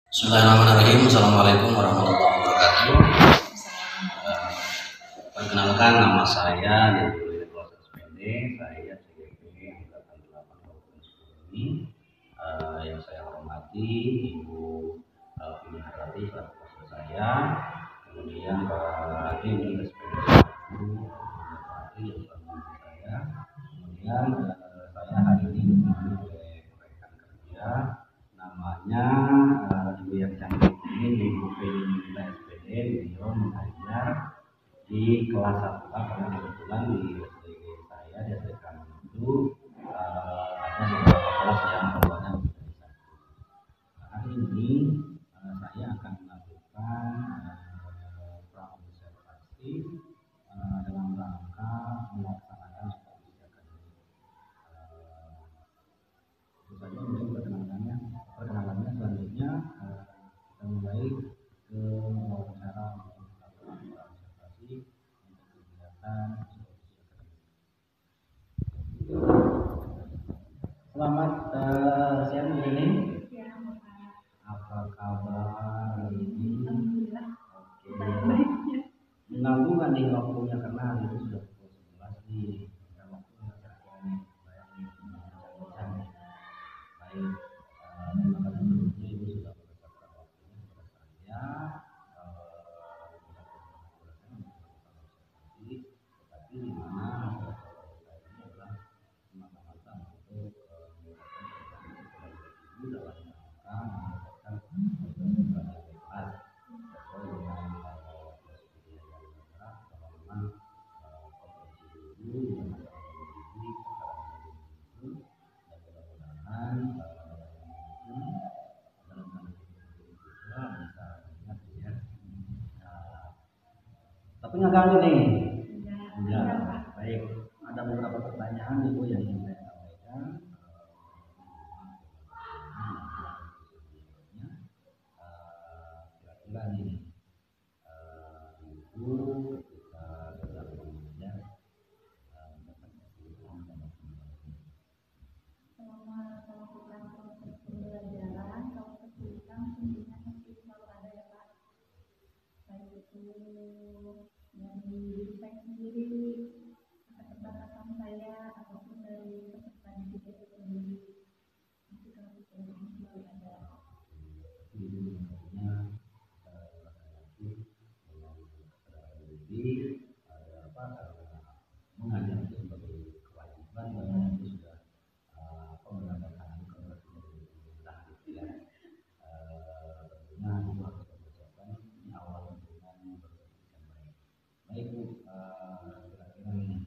Bismillahirrahmanirrahim. Assalamualaikum warahmatullahi wabarakatuh. Perkenalkan, nama saya Yaitu Proses PD. Saya CGP angkatan 8 Kabupaten Sukabumi. Yang saya hormati Ibu Pinarati selaku pastor saya, kemudian Pak Dini SPD yang selaku saya, kemudian saya hari ini ditemani oleh rekan kerja namanya Ibu yang cantik ini, Ibu Pinarati SPD. Beliau mengajar di kelas 1 karena kebetulan di SDG saya di SDG itu ada beberapa kelas yang keluarnya lebih dari satu. Hari ini saya akan melakukan praobservasi dalam rangka melaksanakan supervisi akademik. Itu saja mungkin perkenalannya. Selanjutnya kita mulai ke wawancara untuk melakukan observasi untuk kegiatan supervisi akademik. Selamat siang Bu Ini. Apa kabar hari ini? Oke. Mengganggu nggak nih waktunya karena hari ini sudah pukul 11 nih. Kita waktunya kira-kira nih. Baik. Terima kasih sebelumnya Ibu sudah menyempatkan waktunya kepada saya. Tetapi di mana saya ini adalah semata-mata untuk meningkatkan ibu dalam rangka meningkatkan kelas sesuai dengan studi yang ada pengalaman kompetensi ibu dengan masalah pendidik sekarang ibu dan mudah-mudahan dalam kondisi juga bisa ingat ya. Tapi nggak ganggu nih. Ya, baik. Ada beberapa pertanyaan Ibu yang ingin saya sampaikan. Kira-kira nih, Ibu ketika sedang mengajar selama melakukan proses pembelajaran, kalau kesulitan tentunya pasti selalu ada ya Pak. Baik itu dari diri saya sendiri, keterbatasan saya, ataupun dari peserta didik itu sendiri. Pasti kalau kesulitan selalu ada. Ibu sebenarnya relatif dengan kesadaran diri ada apa karena mengajar itu sebagai kewajiban dan itu sudah menandatangani kontrak dari pemerintah gitu ya. Tentunya Ibu harus mempersiapkan ini awal dengan berpendidikan baik. Baik Bu, kira-kira nih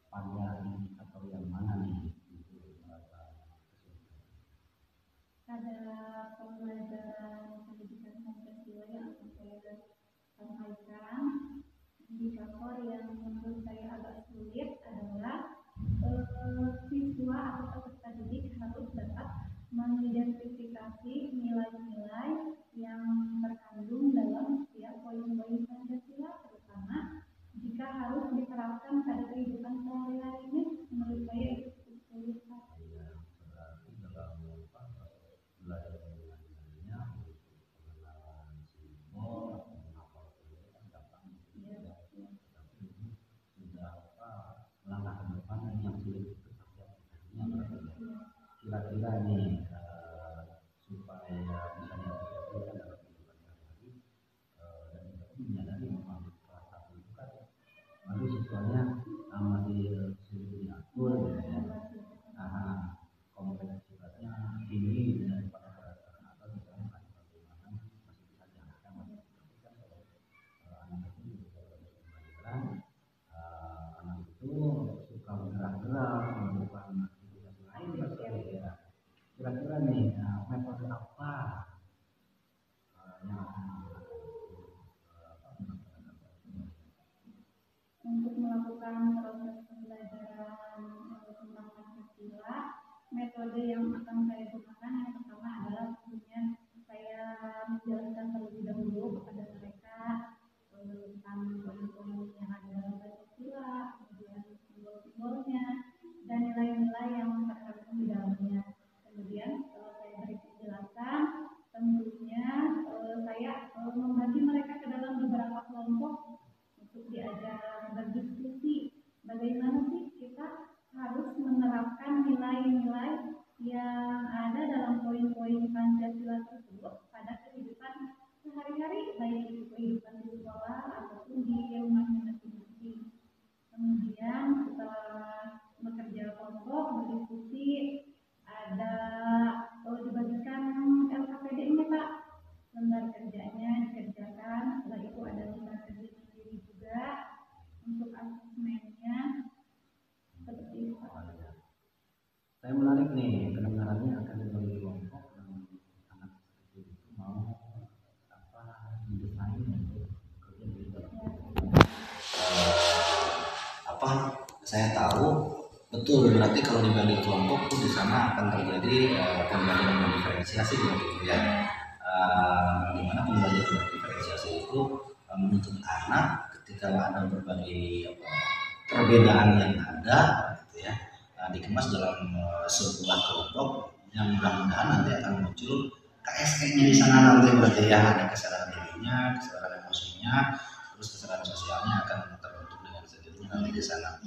pada ini atau yang mana nih Ibu merasa kesulitan? Ada pembelajaran pendidikan Pancasila yang akan saya sampaikan. Indikator yang menurut saya agak sulit adalah siswa atau peserta didik harus dapat mengidentifikasi nilai-nilai yang terkandung dalam setiap poin-poin Pancasila, terutama jika harus diterapkan pada kehidupan sehari-harinya. Menurut saya itu sulit. Belajar mengenalinya, pengenalan simbol, menghafal kan gampang tapi sudah melangkah ke depan yang sulit itu kira-kira nih supaya bisa diaplikasikan dalam kehidupan sehari-hari dan kita pun menyadari memang kelas 1 itu kan lalu siswanya masih sulit diatur gitu ya. Kompetensi sifatnya tinggi daripada kelas atau misalnya bagaimana masih bisa diarahkan tapi kan kalau anak itu juga pembelajaran anak itu suka bergerak-gerak melakukan aktivitas lain pasti ya. Kira-kira nih metode apa yang akan untuk melakukan proses pembelajaran tentang Pancasila, metode yang akan saya gunakan yang pertama adalah tentunya saya menjelaskan terlebih dahulu kepada mereka tentang poin-poin yang ada dalam Pancasila, kemudian simbol-simbolnya dan nilai-nilai yang terkandung di dalamnya. Kemudian setelah saya beri penjelasan, tentunya Betul, berarti kalau dibagi kelompok tuh di sana akan terjadi pembelajaran berdiferensiasi gitu ya. Di mana pembelajaran berdiferensiasi itu menuntut anak ketika ada berbagai perbedaan yang ada gitu ya, dikemas dalam sebuah kelompok yang mudah-mudahan nanti akan muncul KSE-nya di sana nanti, berarti ya ada kesadaran dirinya, kesadaran emosinya, terus kesadaran sosialnya akan terbentuk dengan sendirinya nanti di sana.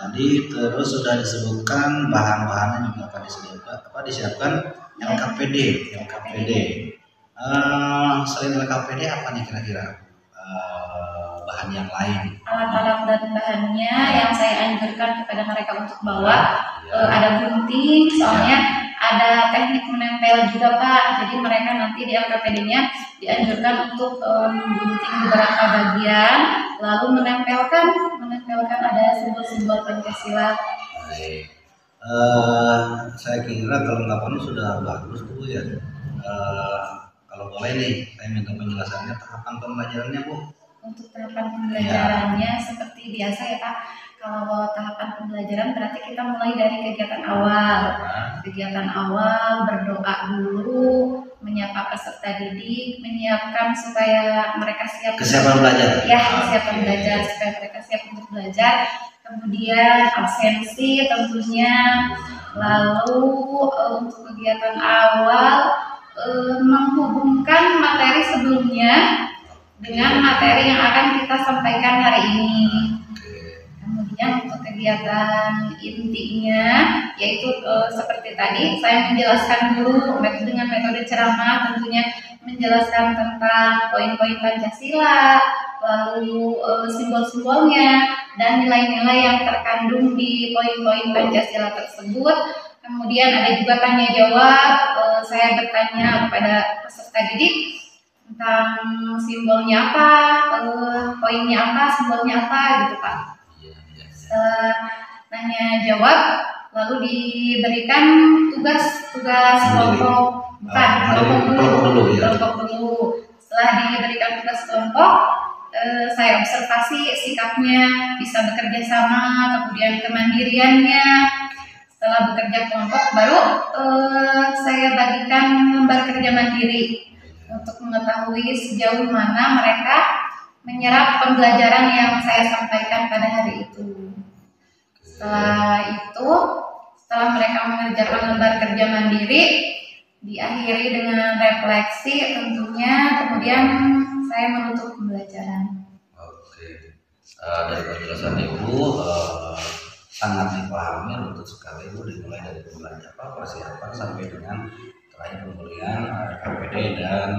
Tadi terus sudah disebutkan bahan-bahannya juga akan disiapkan LKPD. Selain LKPD apa nih kira-kira bahan yang lain? Alat-alat dan bahannya yang saya anjurkan kepada mereka untuk bawa ada gunting, soalnya ada teknik menempel juga Pak. Jadi mereka nanti di LKPD-nya dianjurkan untuk menggunting beberapa bagian, lalu menempelkan ada simbol-simbol Pancasila. Baik. Saya kira kelengkapannya sudah bagus tuh ya. Kalau boleh nih, saya minta penjelasannya tahapan pembelajarannya Bu. Untuk tahapan pembelajarannya seperti biasa ya Pak. Kalau tahapan pembelajaran berarti kita mulai dari kegiatan awal. Kegiatan awal berdoa dulu, menyapa peserta didik, menyiapkan supaya mereka siap. Kesiapan belajar. Ya, kesiapan belajar supaya mereka siap untuk belajar. Kemudian absensi tentunya. Lalu untuk kegiatan awal menghubungkan materi sebelumnya dengan materi yang akan kita sampaikan hari ini. Kemudian untuk kegiatan intinya yaitu seperti tadi saya menjelaskan dulu dengan metode ceramah, tentunya menjelaskan tentang poin-poin Pancasila, lalu simbol-simbolnya dan nilai-nilai yang terkandung di poin-poin Pancasila tersebut. Kemudian ada juga tanya jawab, saya bertanya kepada peserta didik tentang simbolnya apa, poinnya apa, simbolnya apa gitu Pak. Setelah tanya jawab, lalu diberikan tugas kelompok, kelompok dulu. Setelah diberikan tugas kelompok, saya observasi sikapnya, bisa bekerja sama, kemudian kemandiriannya. Setelah bekerja kelompok, baru saya bagikan lembar kerja mandiri untuk mengetahui sejauh mana mereka menyerap pembelajaran yang saya sampaikan pada hari itu. Setelah mereka mengerjakan lembar kerja mandiri, diakhiri dengan refleksi tentunya, kemudian saya menutup pembelajaran. Oke, dari penjelasan Ibu sangat dipahami, lutut sekali Bu, dimulai dari persiapan sampai dengan terakhir pemberian KPD dan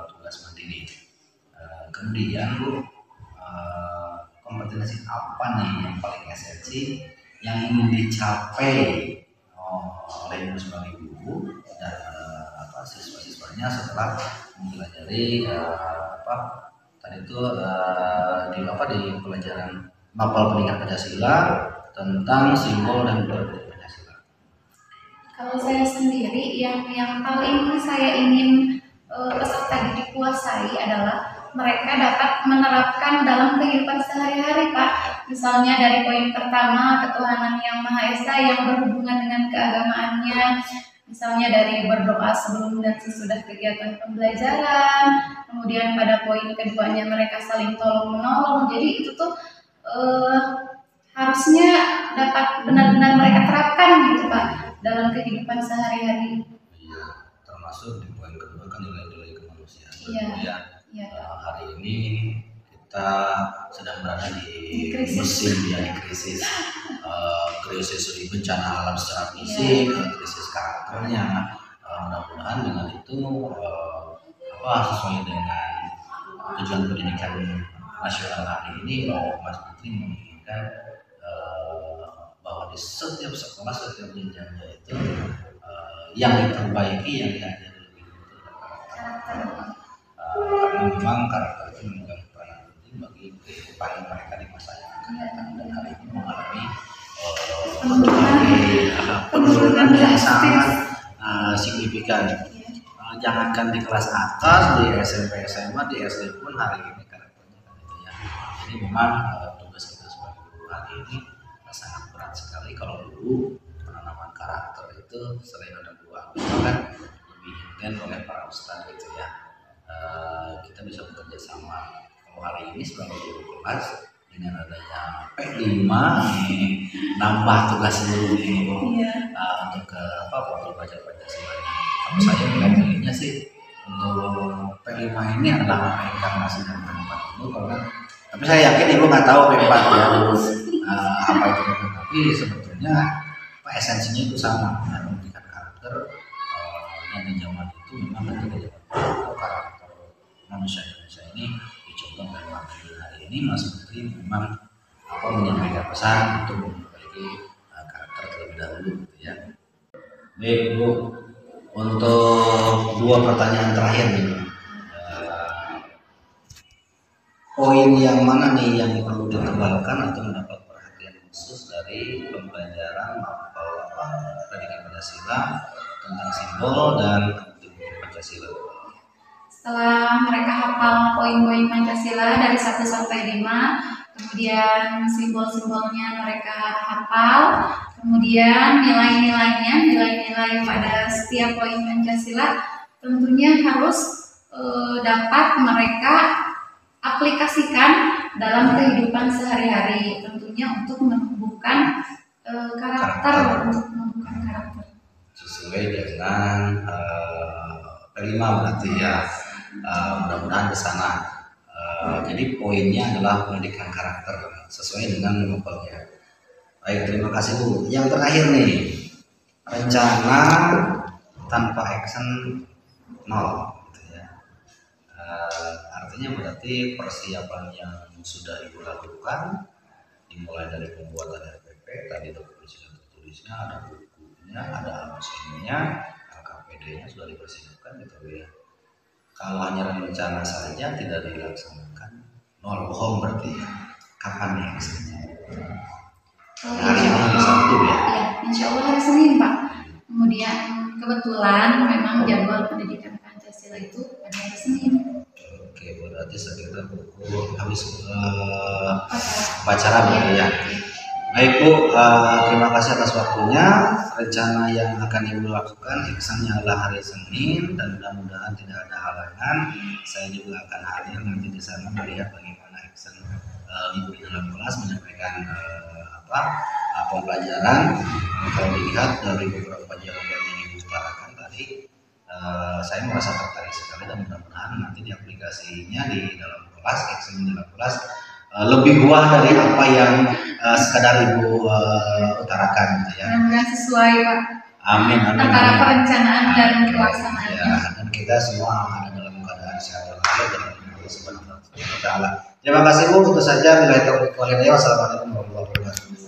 tugas mandiri. Kemudian Bu, kompetensi apa nih yang paling esensi yang ingin dicapai oleh Ibu sebagai guru dan siswa-siswanya setelah mempelajari tadi itu di pelajaran mapel peningkat Pancasila tentang simbol dan budaya Pancasila. Kalau saya sendiri yang paling saya ingin peserta didik kuasai adalah mereka dapat menerapkan dalam kehidupan sehari-hari Pak. Misalnya dari poin pertama, ketuhanan yang Maha Esa yang berhubungan dengan keagamaannya. Misalnya dari berdoa sebelum dan sesudah kegiatan pembelajaran. Kemudian pada poin keduanya mereka saling tolong-menolong. Jadi itu tuh harusnya dapat benar-benar mereka terapkan gitu Pak dalam kehidupan sehari-hari. Iya, termasuk di poin kedua kan nilai-nilai kemanusiaan. Iya. Hari ini kita sedang berada di musim krisis, krisis di bencana alam secara fisik, krisis karakternya. Mudah-mudahan dengan itu sesuai dengan tujuan pendidikan nasional hari ini, bahwa Mas Menteri menginginkan bahwa di setiap sekolah, setiap jenjangnya itu yang diperbaiki, yang diajar lebih dulu karena memang karakter itu memegang peranan penting bagi kehidupan mereka di masa yang akan datang, dan hari ini mengalami penurunan yang sangat signifikan. Jangankan di kelas atas, di SMP, SMA, di SD pun hari ini karakternya kan itu ya. Jadi memang tugas kita sebagai guru hari ini sangat berat bermanfaat sekali kalau dulu penanaman karakter itu selain ada dua itu kan lebih intens oleh para ustadz gitu ya. Kita bisa bekerja sama. Kalau hari ini sebagai guru kelas dengan adanya P5 nambah tugas guru ini untuk ke portal belajar Pancasilanya. Kalau saya melihatnya sih untuk P5 ini adalah reinkarnasi dari P4 itu, karena tapi saya yakin ibu nggak tahu P4 ya dulu apa itu P4, tapi sebetulnya esensinya itu sama, memberikan karakter dan di zaman itu memang ketika zaman karakter manusia Indonesia ini dicontoh dari materi hari ini Mas Menteri memang menyampaikan pesan untuk memperbaiki karakter terlebih dahulu gitu ya. Baik Bu, untuk dua pertanyaan terakhir nih, poin yang mana nih yang perlu ditebalkan atau mendapat perhatian khusus dari pembelajaran pendidikan Pancasila tentang simbol dan atribut Pancasila? Setelah mereka hafal poin-poin Pancasila dari 1 sampai 5, kemudian simbol-simbolnya mereka hafal, kemudian nilai-nilai pada setiap poin Pancasila tentunya harus dapat mereka aplikasikan dalam kehidupan sehari-hari, tentunya untuk menumbuhkan karakter sesuai dengan P5 berarti ya. Mudah-mudahan ke sana. Jadi poinnya adalah pendidikan karakter sesuai dengan novelnya. Baik, terima kasih Bu. Yang terakhir nih, rencana tanpa action 0 gitu ya. Artinya berarti persiapan yang sudah Ibu lakukan dimulai dari pembuatan RPP, tadi sudah tertulisnya, ada bukunya, ada absennya, LKPD-nya sudah dipersiapkan gitu ya. Kalau hanya rencana saja tidak dilaksanakan, nol bohong berarti ya. Kapan nih actionnya? Hari ini Sabtu ya? Iya, insya Allah hari Senin Pak. Kemudian kebetulan memang jadwal pendidikan Pancasila itu pada hari Senin. Oke, berarti sekitar pukul habis upacara begitu ya. Baik Bu, terima kasih atas waktunya. Rencana yang akan Ibu lakukan actionnya adalah hari Senin dan mudah-mudahan tidak ada halangan. Saya juga akan hadir nanti di sana melihat bagaimana action Ibu di dalam kelas menyampaikan pembelajaran. Kalau dilihat dari beberapa jawaban yang Ibu utarakan tadi, saya merasa tertarik sekali dan mudah-mudahan nanti di aplikasinya di dalam kelas, action di dalam kelas lebih buah dari apa yang sekadar Ibu utarakan gitu ya. Mudah-mudahan sesuai Pak. Amin. Antara perencanaan dan pelaksanaan. Ya, dan kita semua ada dalam keadaan sehat walafiat dan Allah Subhanahu wa taala. Terima kasih Bu, itu saja. Bila taufiq wal hidayah. Wassalamualaikum warahmatullahi wabarakatuh.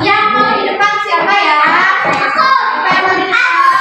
Yang mau di depan siapa ya? Aku. Siapa yang mau di depan?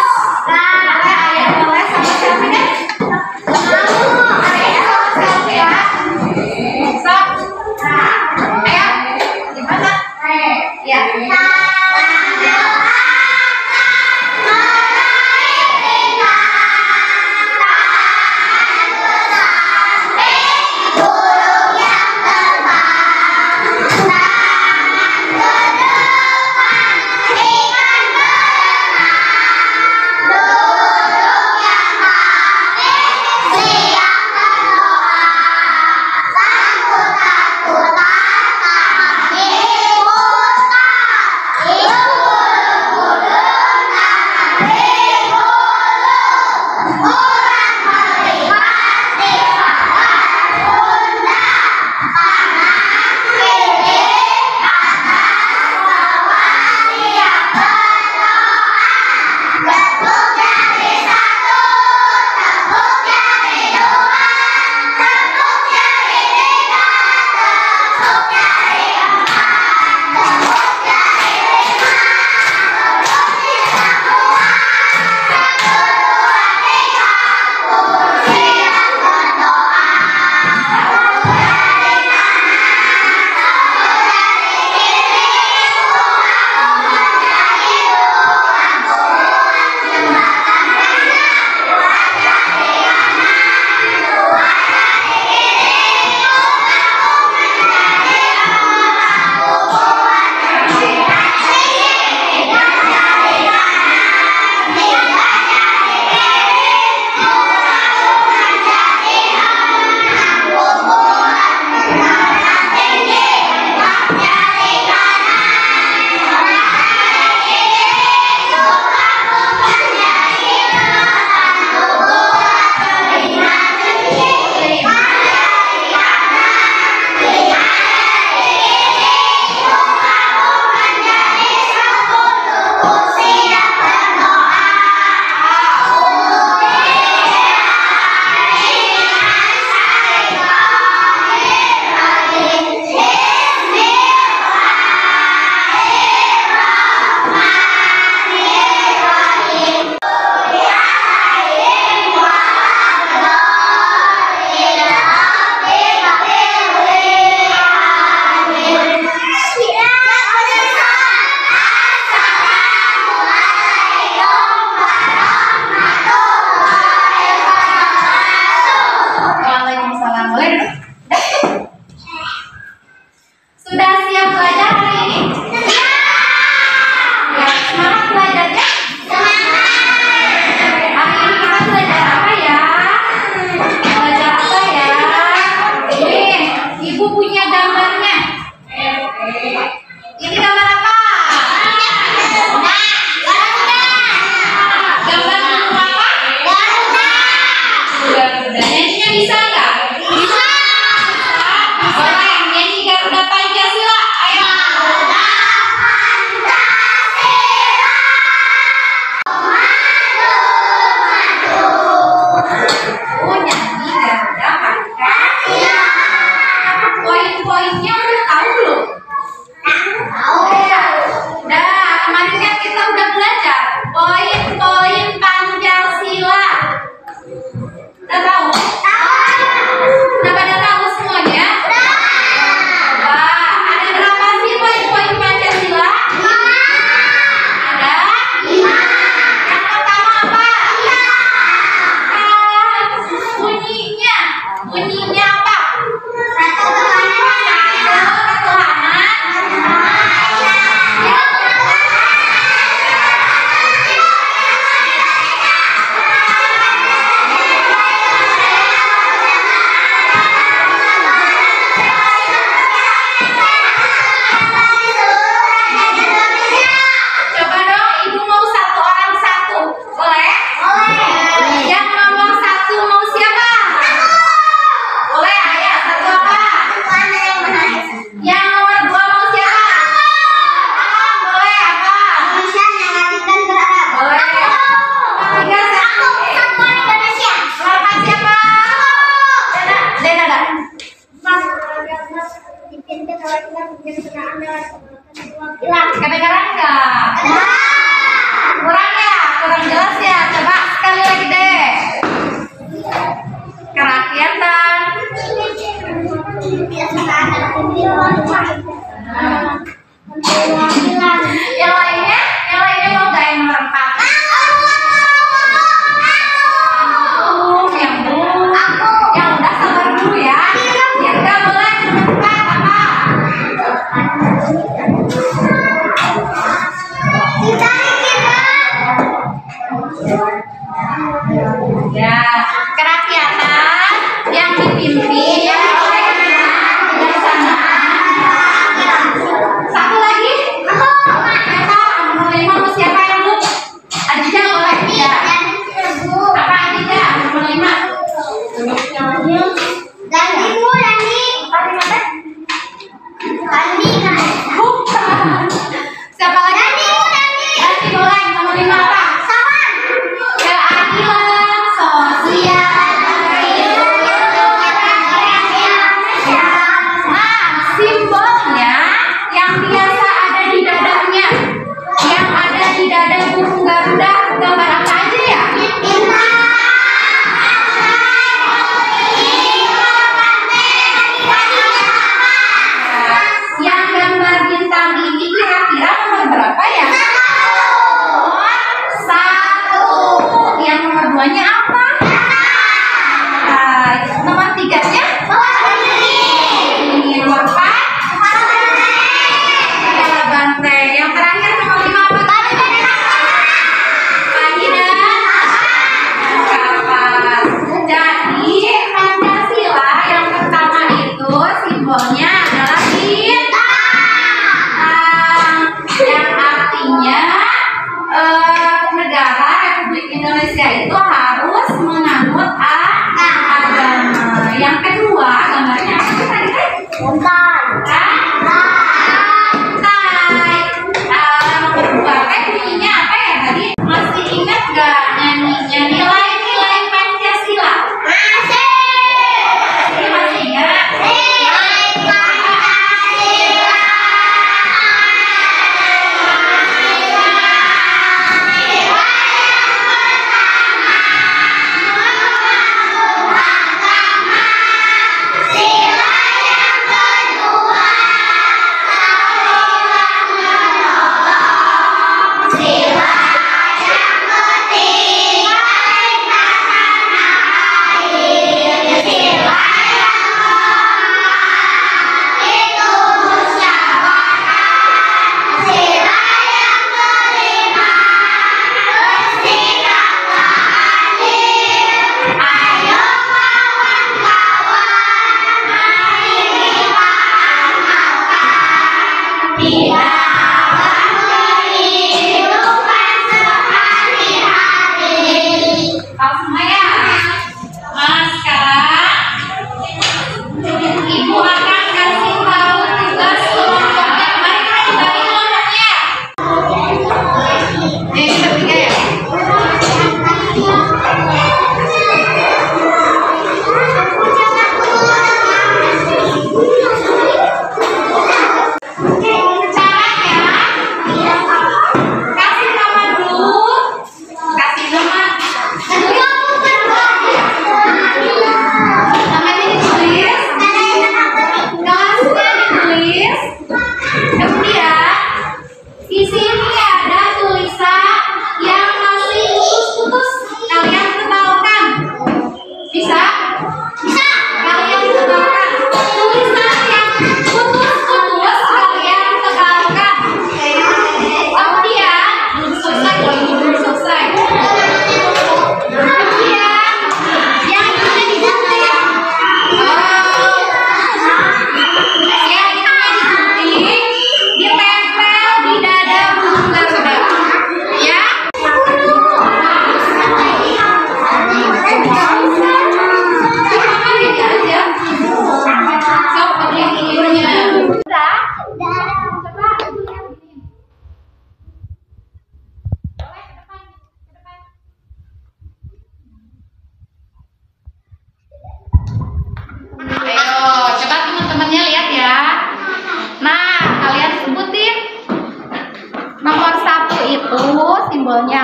Kedengaran nggak? Kurang ya? Kurang jelas ya? Coba sekali lagi deh. Kerakyatan. Yang lainnya mau nggak yang nomor 4? Yang udah sabar dulu ya. Yang udah boleh nomor 4 apa? Ya, kerakyatan yang dipimpin satu lagi siapa? Nomor 5 mau siapa yang bu? Adija boleh ya? Apa Adija? Nomor 5 Dandi bu, Dandi. Dandi kan? bukan. Siapa lagi? Dandi boleh. Nomor 5 apa? Sawan. Keadilan sosial. Nah, simbolnya yang biasa ada di dadanya, yang ada di dada burung Garuda, gambar apa aja ya? Yang gambar bintang ini kira-kira nomor berapa ya? Nomor 1. Yang nomor 2-nya apa? Nomor 3-nya? Ini nomor 4. Adalah banteng. Yang terakhir nomor 5 apa? Pagi dan kapas. Jadi Pancasila yang pertama itu simbolnya adalah bintang, yang artinya negara Republik Indonesia itu harus menganut agama. Yang kedua gambarnya apa sih tadi? Pantai. Nomor 2 teh bunyinya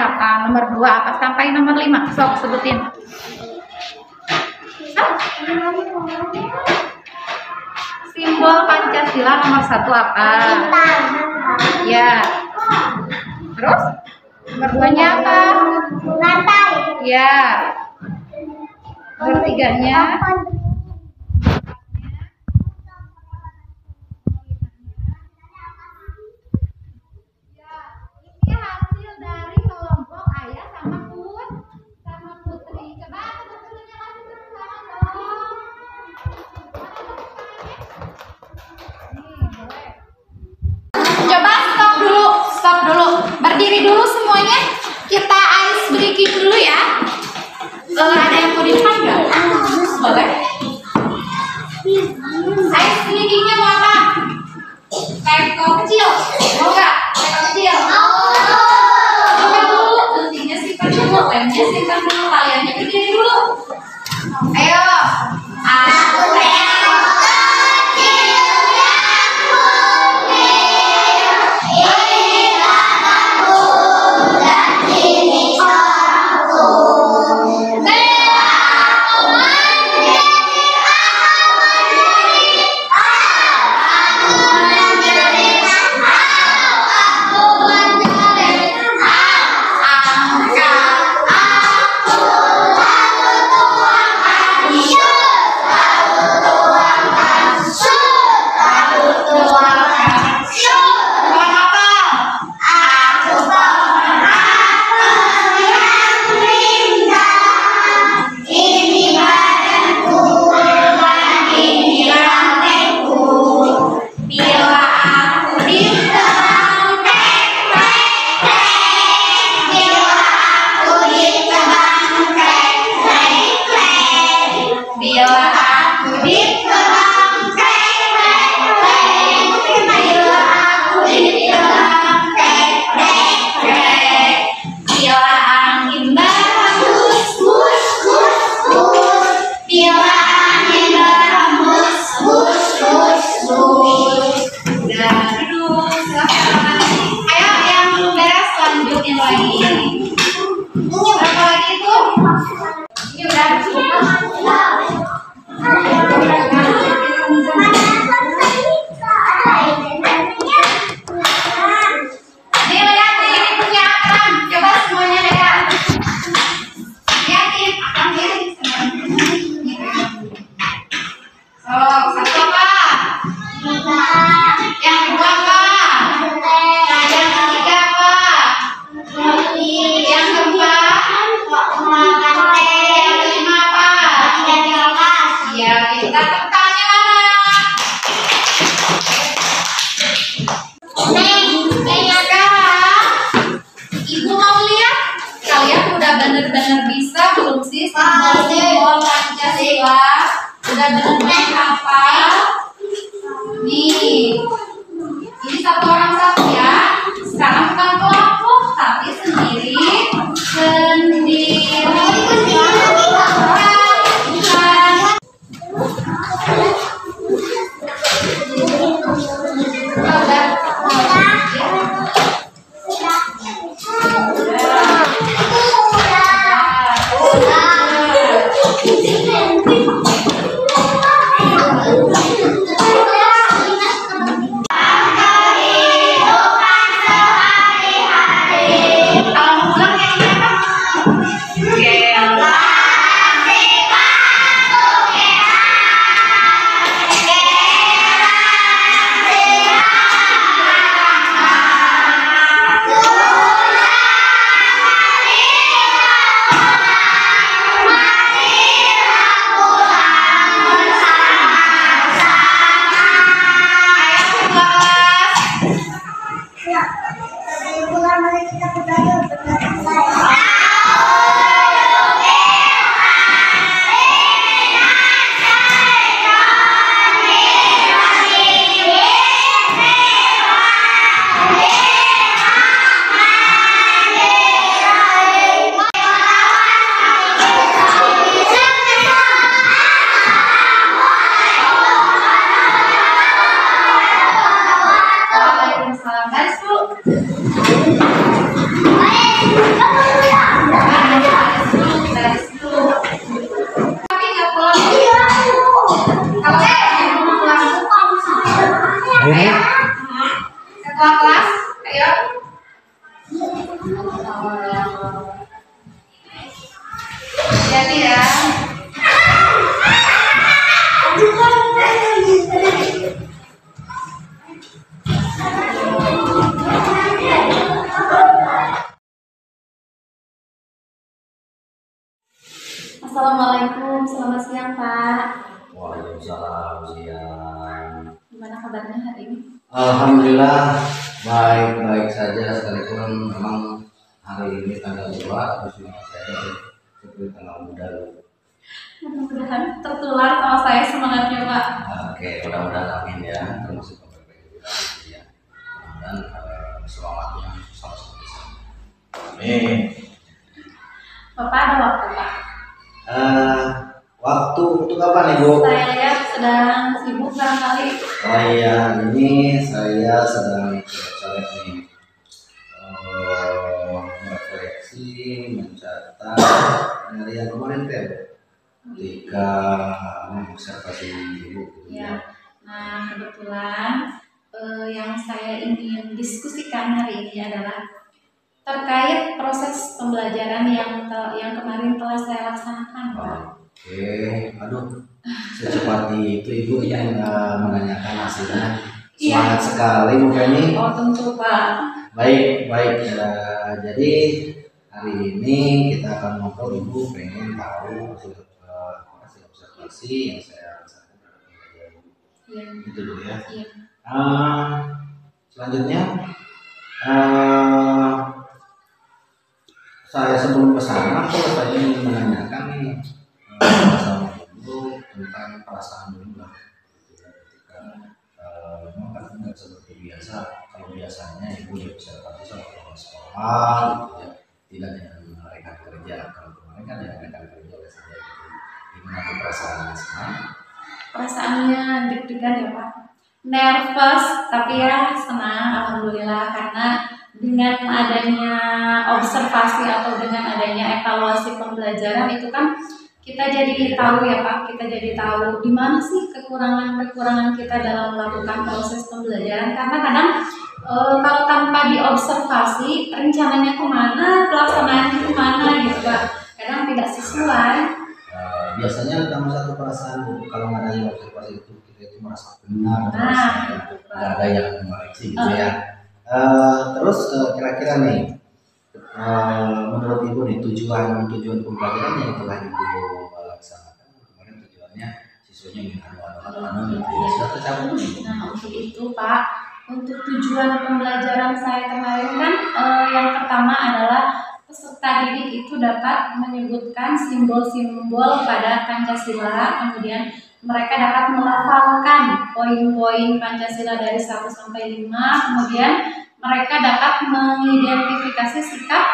apa? Nomor 2 apa? Sampai nomor 5. Sok sebutin. Simbol Pancasila nomor 1 apa? Ya. Terus? Nomor 2-nya apa? Ya. Nomor 3-nya? Ini hasil dari kelompok ayah sama putri. Coba teman-temannya kasih tepuk tangan dong. Nih, boleh. Coba stop dulu. Berdiri dulu semuanya. Kita ice breaking dulu ya. Ada yang mau di depan nggak? Boleh. Ice breakingnya mau apa? Teko kecil. Mau nggak? Teko kecil. Simpan dulu. Guntingnya simpan dulu. Lemnya simpan dulu. Kaliannya berdiri dulu. Ayo. Aku teko kecil yang putih. Ini aku dan ini aku. Bener-bener bisa belum sih simbol Pancasila? Udah bener-bener hafal? Nih, ini satu orang satu ya. Sekarang bukan kelompok tapi sendiri. Hari Jadi ya. Assalamualaikum, selamat siang Pak. Waalaikumsalam, siang. Gimana kabarnya hari ini? Alhamdulillah baik-baik saja, sekalipun memang hari ini tanggal 2 terus saya seperti tanggal muda. Mudah-mudahan tertular kalau saya semangatnya Pak. Oke, mudah-mudahan amin ya, termasuk PPP juga ya. Mudah-mudahan semangatnya sama-sama bisa. Amin. Bapak ada waktu Pak? Waktu untuk apa nih Bu? Saya lihat sedang sibuk barangkali. Oh iya, ini saya sedang coret nih, merefleksi, mencatat dari yang kemarin kan, ketika mengobservasi ibu. Ya. Nah kebetulan yang saya ingin diskusikan hari ini adalah terkait proses pembelajaran yang kemarin telah saya laksanakan Pak. Oke, aduh, secepat itu ibu yang menanyakan hasilnya. Semangat sekali mukanya. Oh tentu Pak. Baik, baik. Jadi hari ini kita akan ngobrol, ibu pengen tahu hasil observasi yang saya rasakan. Iya. Itu dulu ya. Iya. Selanjutnya saya sebelum ke sana, saya ingin menanyakan nih sama ibu tentang perasaan dulu lah. Ketika memang kan nggak seperti biasa. Kalau biasanya ibu diobservasi sama kepala sekolah, gitu ya, tidak dengan rekan kerja. Kalau kemarin kan dengan rekan kerja biasanya gitu. Gimana tuh perasaannya sekarang? Perasaannya deg-degan ya Pak. Nervous tapi ya senang alhamdulillah karena dengan adanya observasi atau dengan adanya evaluasi pembelajaran itu kan kita jadi tahu ya Pak, kita jadi tahu di mana sih kekurangan-kekurangan kita dalam melakukan proses pembelajaran, karena kadang kalau tanpa diobservasi rencananya kemana, pelaksanaannya kemana gitu Pak, kadang tidak sesuai. Biasanya kamu satu perasaan Bu, kalau nggak ada yang observasi itu kita itu merasa benar, nggak ada yang mengoreksi gitu ya. Terus kira-kira nih, menurut ibu nih tujuan pembelajaran yang telah ibu laksanakan kemarin, tujuannya siswanya ingin anu gitu ya, sudah tercapai nih. Nah untuk itu Pak, untuk tujuan pembelajaran saya kemarin kan yang pertama adalah peserta didik itu dapat menyebutkan simbol-simbol pada Pancasila, kemudian mereka dapat melafalkan poin-poin Pancasila dari 1 sampai 5, kemudian mereka dapat mengidentifikasi sikap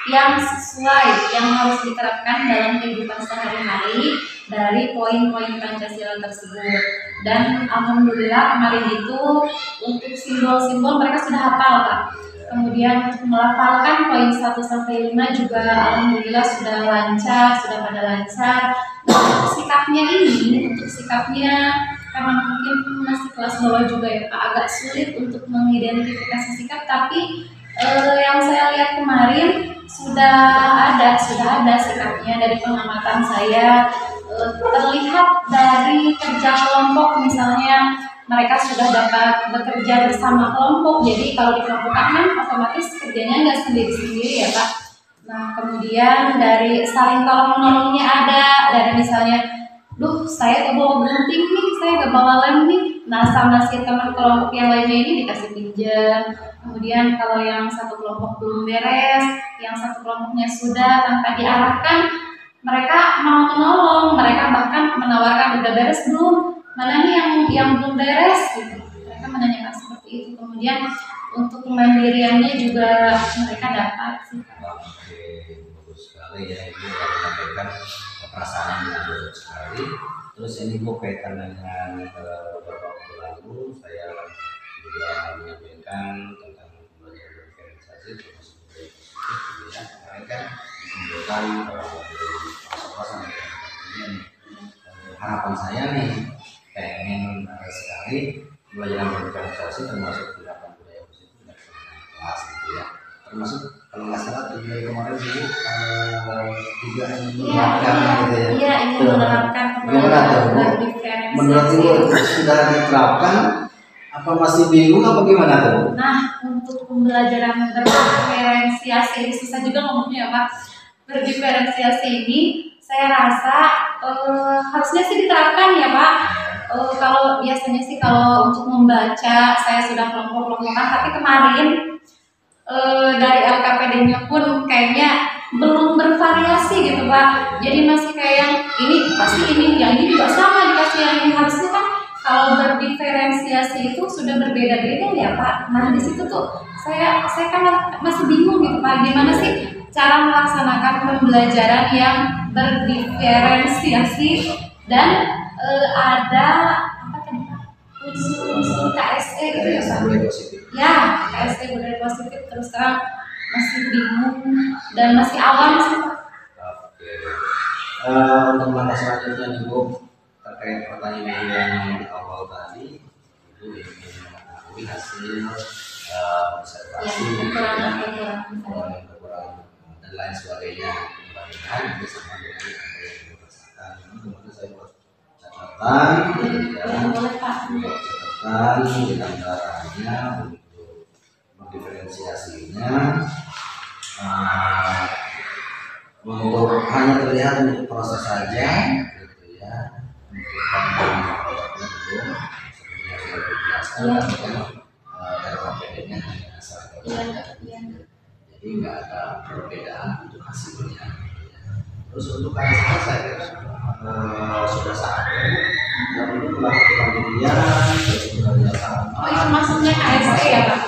yang sesuai yang harus diterapkan dalam kehidupan sehari-hari dari poin-poin Pancasila tersebut. Dan alhamdulillah kemarin itu untuk simbol-simbol mereka sudah hafal Pak. Kemudian untuk melafalkan poin 1 sampai 5 juga alhamdulillah sudah lancar, sudah pada lancar. Untuk sikapnya karena mungkin masih kelas bawah juga ya Pak, agak sulit untuk mengidentifikasi sikap, tapi yang saya lihat kemarin sudah ada sikapnya dari pengamatan saya. Terlihat dari kerja kelompok misalnya, mereka sudah dapat bekerja bersama kelompok, jadi kalau dikelompokkan kan otomatis kerjanya nggak sendiri-sendiri ya Pak. Nah kemudian dari saling tolong-menolongnya ada, dari misalnya saya gak bawa gunting nih, saya gak bawa lem nih, nah sama si teman kelompok yang lainnya ini dikasih pinjam. Kemudian kalau yang satu kelompok belum beres, yang satu kelompoknya sudah, tanpa diarahkan mereka mau menolong, mereka bahkan menawarkan udah beres belum, mana nih yang belum beres gitu, mereka menanyakan seperti itu. Kemudian untuk kemandiriannya juga mereka dapat sih. Oke, bagus sekali ya ibu menyampaikan perasaan yang bagus sekali. Terus ini Bu kaitan dengan beberapa waktu lalu saya juga menyampaikan tentang pembelajaran diferensiasi termasuk budaya positif ya. Kemarin kan dikumpulkan dari pasal-pasal yang harapan saya nih pengen sekali pembelajaran diferensiasi termasuk penerapan budaya positif dilaksanakan kelas gitu ya. Termasuk kalau nggak salah dari kemarin dulu juga ingin Iya, menerapkan gitu ya. iya ingin Tuh. menerapkan Gimana tuh, Bu? berdiferensiasi. Menurut Ibu sudah diterapkan apa masih bingung apa gimana tuh? Nah, untuk pembelajaran berdiferensiasi ini susah juga ngomongnya ya Pak. Berdiferensiasi ini saya rasa harusnya sih diterapkan ya Pak. Kalau biasanya sih kalau untuk membaca saya sudah kelompok-kelompokan, tapi kemarin dari LKPD-nya pun kayaknya belum bervariasi gitu Pak. Jadi masih kayak yang ini pasti ini, yang ini juga sama dikasih yang ini. Harusnya kan kalau berdiferensiasi itu sudah berbeda-beda ya Pak. Nah di situ tuh saya kan masih bingung gitu Pak. Gimana sih cara melaksanakan pembelajaran yang berdiferensiasi dan ada apa tadi Pak? Unsur KSE gitu ya Pak. Budaya positif. Ya, KSE budaya positif terus terang masih bingung dan masih awam sih Pak. Oke. Untuk langkah selanjutnya nih Bu, terkait pertanyaan yang di awal tadi, Ibu ingin mengetahui hasil observasi kekurangan dan lain sebagainya. Kembalikan itu sama dengan apa yang Ibu rasakan. Kemudian saya buat catatan, Boleh Pak. catatan di antaranya untuk mendiferensiasinya. Untuk hanya terlihat untuk proses saja, gitu ya. Untuk produknya belum, sebenarnya sudah dijelaskan kan RKPD-nya hanya asal jadi nggak ada perbedaan untuk hasilnya. Terus untuk KSE saya kira sudah sampai dan ini melakukan penelitian terus bekerja sama. Oh itu maksudnya KSE ya Pak?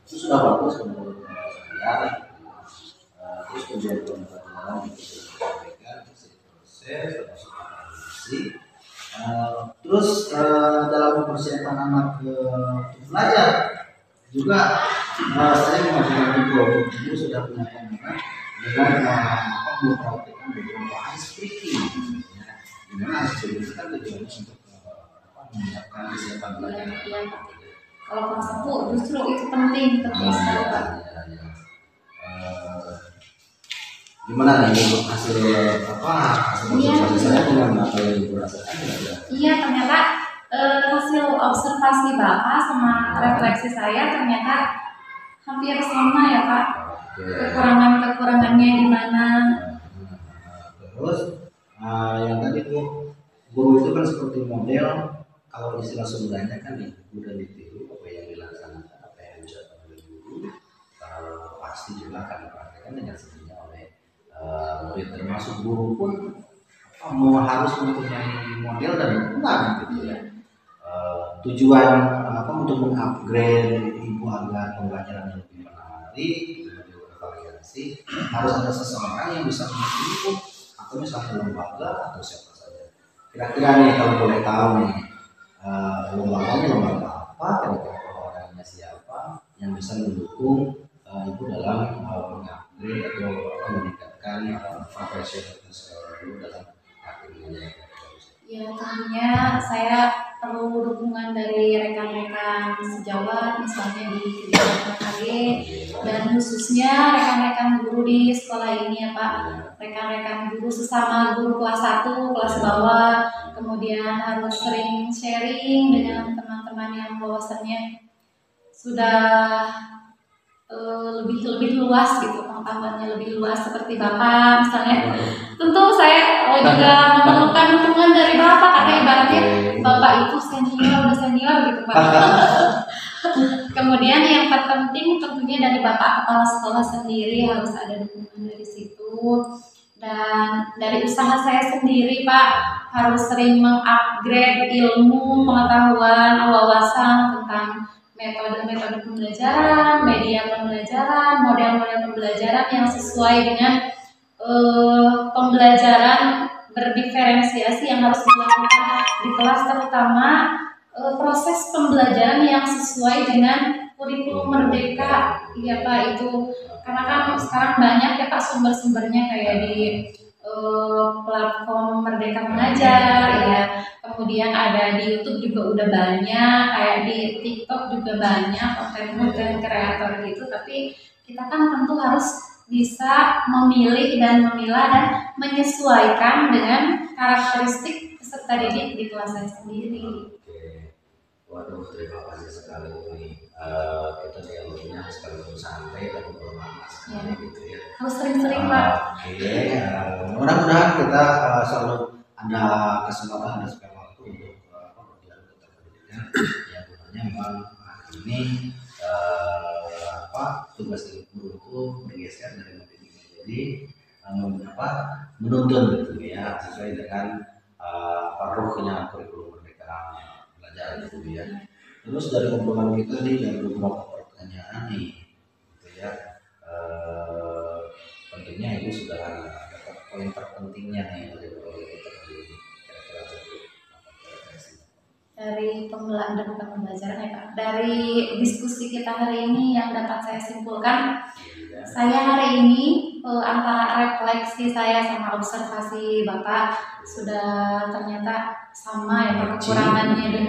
Itu sudah bagus menurut saya. Terus kemudian pembelajaran itu disampaikan proses termasuk analisis. Terus dalam mempersiapkan anak untuk belajar juga saya mengajukan Ibu sudah punya komitmen dengan mempraktikkan beberapa ice breaking. Dimana ice breaking itu kan tujuannya untuk menyiapkan kesiapan belajar. Iya Pak. Kalau kelas 1 justru itu penting sekali Pak. Gimana nih untuk hasil observasi saya dengan apa yang Ibu rasakan? Iya ternyata hasil observasi Bapak sama refleksi saya ternyata hampir sama ya Pak. Kekurangannya di mana? Terus yang tadi Bu, guru itu kan seperti model. Kalau istilah Sundanya kan udah ditiru apa yang dilaksanakan, apa yang diucapkan oleh guru, pasti juga akan dipraktikkan dengan sendirinya oleh murid, termasuk guru pun harus mempunyai model dan dukungan gitu ya. Tujuan untuk mengupgrade Ibu agar pembelajaran lebih menarik, lebih bervariasi, harus ada seseorang yang bisa mendukung atau misalnya lembaga atau siapa saja. Kira-kira nih kalau boleh tahu nih lembaganya lembaga apa, kira-kira orangnya siapa yang bisa mendukung Ibu dalam mengupgrade atau meningkatkan profesionalitas Ibu dalam aktivitasnya. Ya tentunya saya perlu dukungan dari rekan-rekan sejawat misalnya di kegiatan KKG dan khususnya rekan-rekan guru di sekolah ini ya Pak. Rekan-rekan guru sesama guru kelas 1, kelas bawah, kemudian harus sering sharing dengan teman-teman yang wawasannya sudah lebih luas gitu, pengetahuannya lebih luas seperti Bapak misalnya. Tentu saya juga memerlukan dukungan dari Bapak karena ibaratnya Bapak itu udah senior gitu Pak. Kemudian yang terpenting tentunya dari Bapak kepala sekolah sendiri harus ada dukungan dari situ. Dan dari usaha saya sendiri Pak harus sering mengupgrade ilmu, pengetahuan, wawasan tentang metode-metode pembelajaran, media pembelajaran, model-model pembelajaran yang sesuai dengan pembelajaran berdiferensiasi yang harus dilakukan di kelas, terutama proses pembelajaran yang sesuai dengan kurikulum merdeka. Iya Pak, itu karena kan sekarang banyak ya Pak sumber-sumbernya kayak di platform Merdeka Mengajar ya, kemudian ada di YouTube juga udah banyak, kayak di TikTok juga banyak konten-konten kreator gitu, tapi kita kan tentu harus bisa memilih dan memilah dan menyesuaikan dengan karakteristik peserta didik di kelas saya sendiri. Oke, waduh terima kasih sekali nih. Kita dialognya sekalipun santai tapi bermakna sekali gitu ya. Harus sering-sering Pak. Oke, mudah-mudahan kita selalu ada kesempatan, ada spare waktu untuk berdialog tentang pendidikan. Yang gunanya memang ini tugas guru itu bergeser dari mendidik jadi menuntun gitu ya, sesuai dengan ruhnya kurikulum merdeka belajar gitu ya. Terus dari obrolan kita nih ada beberapa pertanyaan nih gitu ya. Tentunya itu sudah dapat poin terpentingnya nih dari obrolan kita kali ini. Dari pembelajaran ya Pak. Dari diskusi kita hari ini yang dapat saya simpulkan, saya hari ini antara refleksi saya sama observasi Bapak sudah ternyata sama ya Pak, kekurangannya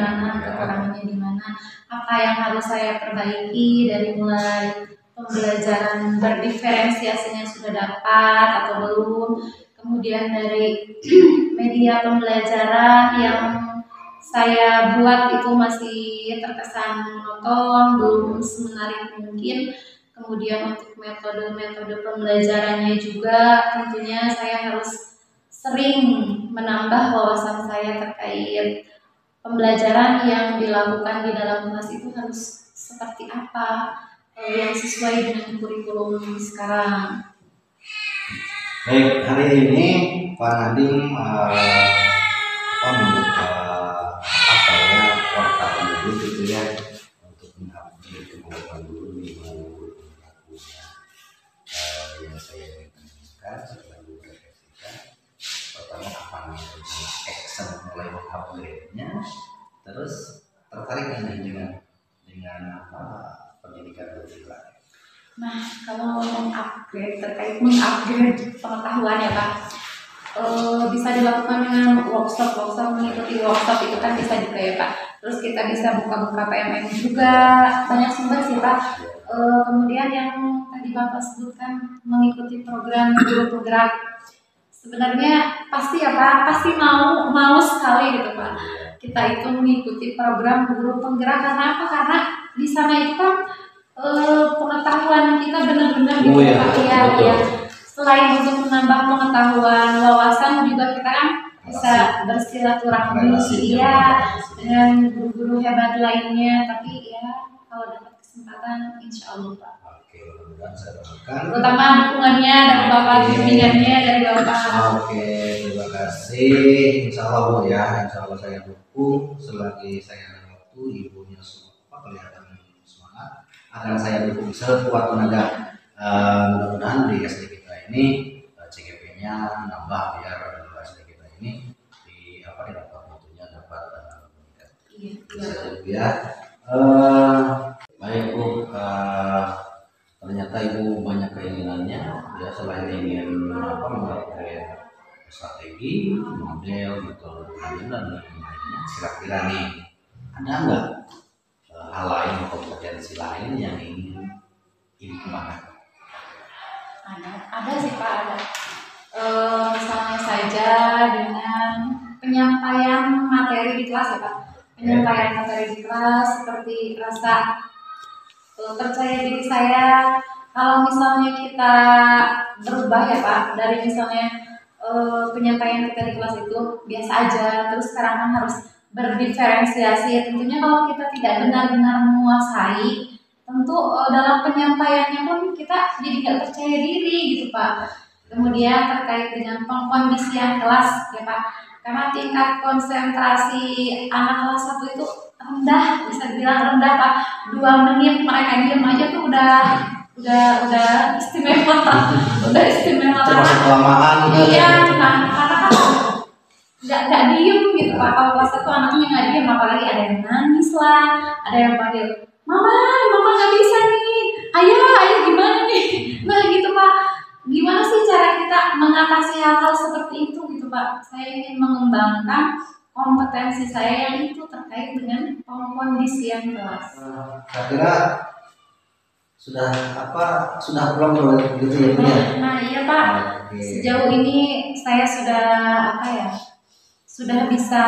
di mana, apa yang harus saya perbaiki dari mulai pembelajaran berdiferensiasinya sudah dapat atau belum, kemudian dari media pembelajaran yang saya buat itu masih terkesan monoton, belum semenarik mungkin. Kemudian untuk metode-metode pembelajarannya juga tentunya saya harus sering menambah wawasan saya terkait pembelajaran yang dilakukan di dalam kelas itu harus seperti apa yang sesuai dengan kurikulum sekarang. Baik, hari ini Pak Nadiem membuka portal dulu gitu ya untuk mengupdate kemampuan dulu di yang saya tanyakan setelah direfleksikan. Pertama apa namanya action mulai mengupgrade-nya, terus tertarik dengan apa pendidikan bergerak. Nah, kalau mengupgrade terkait pengetahuan ya Pak, bisa dilakukan dengan workshop mengikuti workshop itu kan bisa juga ya Pak. Terus kita bisa buka-buka PMM juga, banyak sumber sih Pak. Kemudian yang tadi Bapak sebutkan mengikuti program guru penggerak, sebenarnya pasti ya Pak, pasti mau sekali gitu Pak. Kita itu mengikuti program guru penggerak karena apa? Karena di sana itu kan pengetahuan kita benar-benar gitu Pak. Ya. Selain untuk menambah pengetahuan, wawasan juga kita kan bisa bersilaturahmi dengan guru-guru hebat lainnya. Tapi ya kalau dapat kesempatan, insya Allah Pak. Oke, mudah-mudahan saya doakan. Terutama dukungannya dari Bapak, bimbingannya dari Bapak. Oke, terima kasih. Insya Allah Bu ya, insya Allah saya dukung selagi saya ada waktu, ibunya semua kelihatan semangat, akan saya dukung sekuat tenaga. Mudah-mudahan di SD kita ini CGP-nya nambah biar SD kita ini dapat mutunya dapat meningkat. Iya. Baik Bu, ternyata Ibu banyak keinginannya ya, selain ingin mengupgrade strategi, model, metode dan lain-lainnya. Kira-kira nih ada nggak hal lain, kompetensi lain yang ingin Ibu kembangkan? Ada sih Pak, ada. Misalnya saja dengan penyampaian materi di kelas ya Pak. Penyampaian materi di kelas seperti rasa percaya diri saya. Kalau misalnya kita berubah ya Pak, dari misalnya penyampaian kita di kelas itu biasa aja, terus sekarang kan harus berdiferensiasi. Tentunya kalau kita tidak benar-benar menguasai, tentu dalam penyampaiannya pun kita jadi nggak percaya diri gitu Pak. Kemudian terkait dengan pengkondisian kelas ya Pak, karena tingkat konsentrasi anak kelas 1 itu rendah, bisa dibilang rendah Pak. 2 menit mereka diam aja tuh udah istimewa, udah istimewa. Termasuk kelamaan. Iya, karena kan nggak diem gitu Pak. Kalau kelas 1 anaknya nggak diem, apalagi ada yang nangis lah, ada yang panggil Mama nggak bisa nih, ayah gimana nih? Nah gitu Pak, gimana sih cara kita mengatasi hal-hal seperti itu gitu Pak? Saya ingin mengembangkan kompetensi saya yang itu terkait dengan pengkondisian kelas. Saya kira sudah pulang gitu ya Bu ya? Nah iya Pak, Oke. sejauh ini saya sudah sudah bisa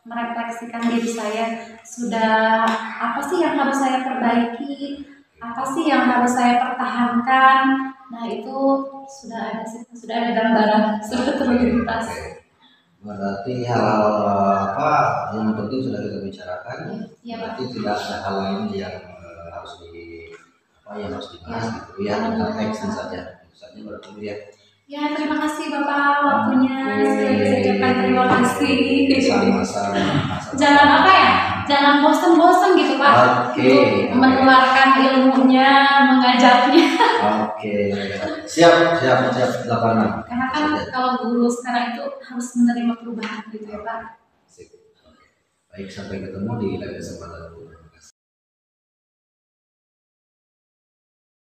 merefleksikan diri saya, sudah apa sih yang harus saya perbaiki, apa sih yang harus saya pertahankan. Nah itu sudah ada gambaran, sudah terlintas. Berarti hal apa yang penting sudah kita bicarakan. Iya, Pak. Berarti tidak ada hal lain yang harus dibahas gitu ya. Kita action saja. Itu saja berarti Bu ya. Ya terima kasih Bapak waktunya, sekali lagi saya ucapkan terima kasih. Sama-sama. Jangan apa ya, jangan bosan-bosan gitu Pak. Oke. Untuk menularkan ilmunya, mengajarnya. Oke. Siap 86. Karena kan kalau guru sekarang itu harus menerima perubahan gitu ya Pak. Sip. Baik, sampai ketemu di lain kesempatan.